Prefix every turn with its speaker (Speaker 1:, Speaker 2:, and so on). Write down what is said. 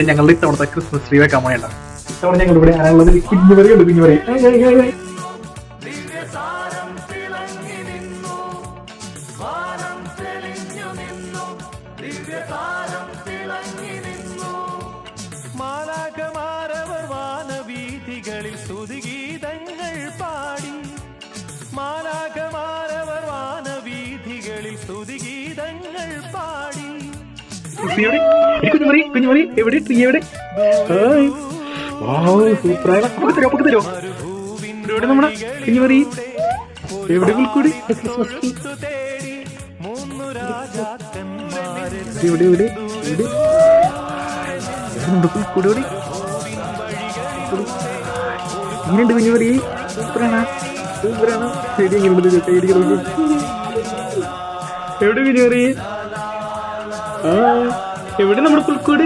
Speaker 1: ഞങ്ങളുടെ ഇത്തവണത്തെ Christmas tree വെക്കാൻ വേണ്ട ഇത്തവണ ഞങ്ങൾ ഇവിടെ ആരാളുള്ളത് കുഞ്ഞുമറിയുണ്ട് കുഞ്ഞുമറി
Speaker 2: മാലാഖമാരവർ വാനവീഥികളിൽ സ്തുതിഗീതങ്ങൾ പാടി മാലാഖമാരവർ വാനവീഥികളിൽ സ്തുതിഗീതങ്ങൾ പാടി
Speaker 1: കുഞ്ഞുമറി കുഞ്ഞുമറി എവിടെ ട്രീ എവിടെ സൂപ്പറായ തരോ ഇവിടെ നമ്മുടെ കുഞ്ഞുമറി എവിടെ പുൽക്കൂടി ക്രിസ്മസ് ട്രീ ഇവിടെ ഇവിടെ ഇവിടെ പുൽക്കൂടി ഇങ്ങനെയുണ്ട് കുഞ്ഞുമറി സൂപ്പറാണ് സൂപ്പറാണ് ചെടി എങ്ങനെയുണ്ട് എവിടെ കുഞ്ഞുമറി എവിടെ നമ്മുടെ പുൽക്കൂട്